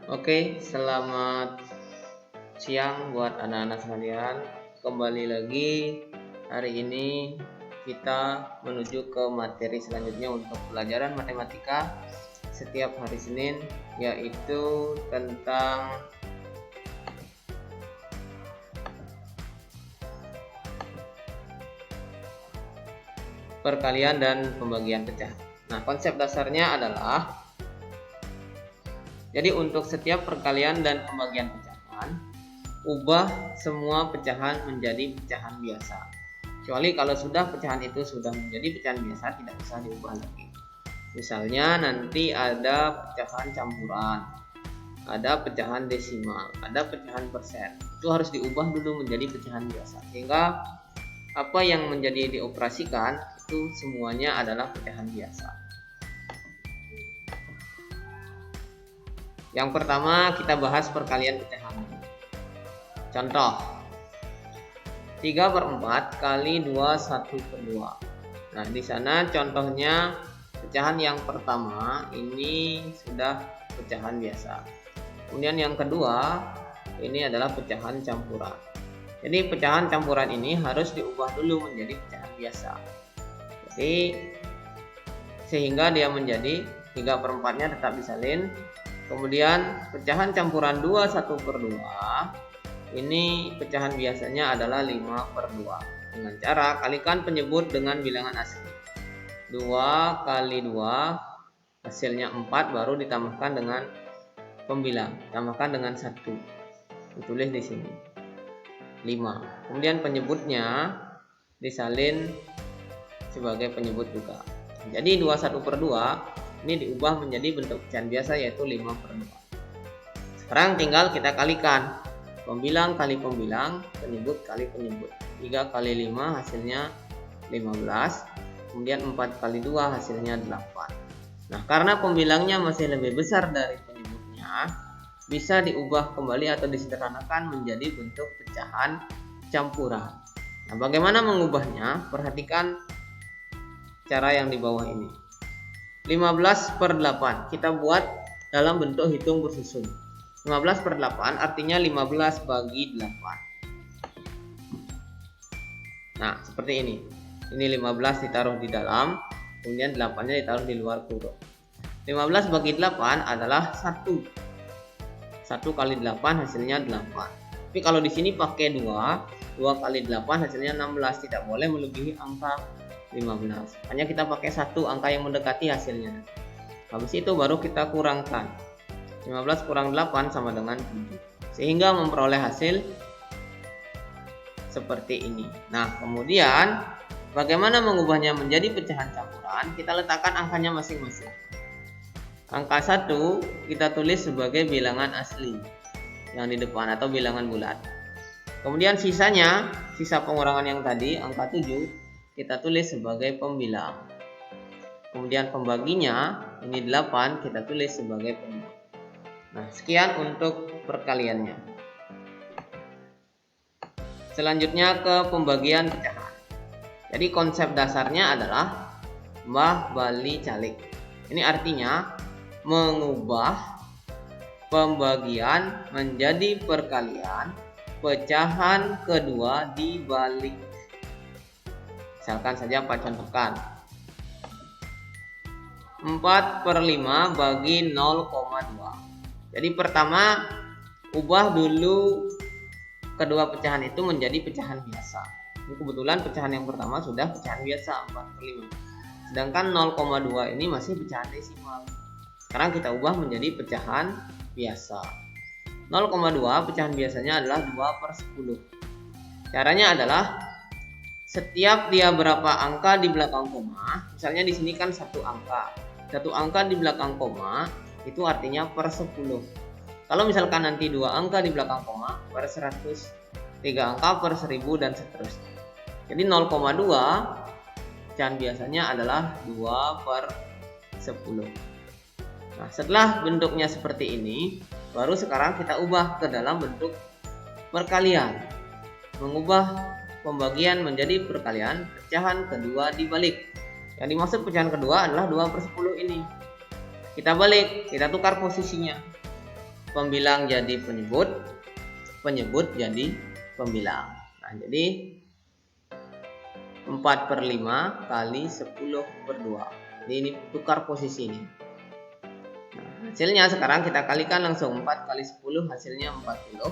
Oke, selamat siang buat anak-anak sekalian. Kembali lagi hari ini kita menuju ke materi selanjutnya untuk pelajaran matematika setiap hari Senin, yaitu tentang perkalian dan pembagian pecah. Nah, konsep dasarnya adalah jadi untuk setiap perkalian dan pembagian pecahan, ubah semua pecahan menjadi pecahan biasa. Kecuali kalau sudah pecahan itu sudah menjadi pecahan biasa, tidak usah diubah lagi. Misalnya nanti ada pecahan campuran, ada pecahan desimal, ada pecahan persen. Itu harus diubah dulu menjadi pecahan biasa. Sehingga apa yang menjadi dioperasikan itu semuanya adalah pecahan biasa. Yang pertama kita bahas perkalian pecahan. Contoh 3/4 kali 2 1/2. Nah, di sana contohnya pecahan yang pertama ini sudah pecahan biasa. Kemudian yang kedua ini adalah pecahan campuran. Jadi pecahan campuran ini harus diubah dulu menjadi pecahan biasa. Jadi sehingga dia menjadi 3/4-nya tetap disalin. Kemudian pecahan campuran 2 1/2 ini pecahan biasanya adalah 5/2. Dengan cara kalikan penyebut dengan bilangan asli. 2 kali 2 hasilnya 4, baru ditambahkan dengan pembilang. Tambahkan dengan 1. Ditulis di sini 5. Kemudian penyebutnya disalin sebagai penyebut juga. Jadi 2 1/2 ini diubah menjadi bentuk pecahan biasa, yaitu 5/2. Sekarang tinggal kita kalikan. Pembilang kali pembilang, penyebut kali penyebut. 3 kali 5 hasilnya 15. Kemudian 4 kali 2 hasilnya 8. Nah, karena pembilangnya masih lebih besar dari penyebutnya, bisa diubah kembali atau disederhanakan menjadi bentuk pecahan campuran. Nah, bagaimana mengubahnya? Perhatikan cara yang di bawah ini. 15/8 kita buat dalam bentuk hitung bersusun. 15/8 artinya 15 bagi 8. Nah, seperti ini. Ini 15 ditaruh di dalam, kemudian 8-nya ditaruh di luar kurung. 15 bagi 8 adalah 1. 1 kali 8 hasilnya 8. Tapi kalau di sini pakai 2 kali 8 hasilnya 16, tidak boleh melebihi angka 15. Hanya kita pakai 1 angka yang mendekati hasilnya. Habis itu baru kita kurangkan. 15 kurang 8 sama dengan 7. Sehingga memperoleh hasil seperti ini. Nah, kemudian bagaimana mengubahnya menjadi pecahan campuran? Kita letakkan angkanya masing-masing. Angka 1 kita tulis sebagai bilangan asli yang di depan atau bilangan bulat. Kemudian sisanya, sisa pengurangan yang tadi, angka 7 kita tulis sebagai pembilang. Kemudian pembaginya, ini 8, kita tulis sebagai penyebut. Nah, sekian untuk perkaliannya. Selanjutnya ke pembagian pecahan. Jadi konsep dasarnya adalah mbah bali calik. Ini artinya mengubah pembagian menjadi perkalian pecahan kedua dibalik. Misalkan saja Pak contohkan 4/5 bagi 0,2. Jadi pertama ubah dulu kedua pecahan itu menjadi pecahan biasa. Ini kebetulan pecahan yang pertama sudah pecahan biasa 4/5. Sedangkan 0,2 ini masih pecahan desimal. Sekarang kita ubah menjadi pecahan biasa. 0,2 pecahan biasanya adalah 2/10. Caranya adalah setiap dia berapa angka di belakang koma, misalnya di sini kan 1 angka. 1 angka di belakang koma itu artinya per 10. Kalau misalkan nanti 2 angka di belakang koma, per 100, 3 angka per 1000 dan seterusnya. Jadi 0,2 pecahan biasanya adalah 2/10. Nah, setelah bentuknya seperti ini, baru sekarang kita ubah ke dalam bentuk perkalian. Mengubah pembagian menjadi perkalian pecahan kedua dibalik. Yang dimaksud pecahan kedua adalah 2/10 ini. Kita balik, kita tukar posisinya. pembilang jadi penyebut, penyebut jadi pembilang. Nah, jadi 4/5 kali 10/2. Jadi ini tukar posisi ini. Nah, hasilnya sekarang kita kalikan langsung. 4 kali 10 hasilnya 40.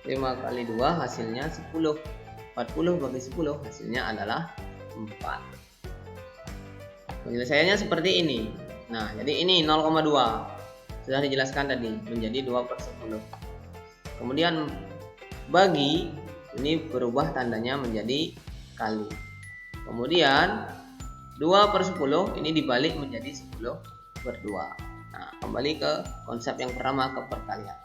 5 kali 2 hasilnya 10. 40 bagi 10 hasilnya adalah 4. Penyelesaiannya seperti ini. Nah, jadi ini 0,2. Sudah dijelaskan tadi, menjadi 2/10. Kemudian bagi, ini berubah tandanya menjadi kali. Kemudian 2/10 ini dibalik menjadi 10/2. Nah, kembali ke konsep yang pertama, ke perkalian.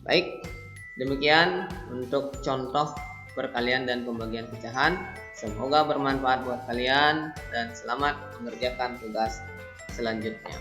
Baik, demikian untuk contoh perkalian dan pembagian pecahan. Semoga bermanfaat buat kalian dan selamat mengerjakan tugas selanjutnya.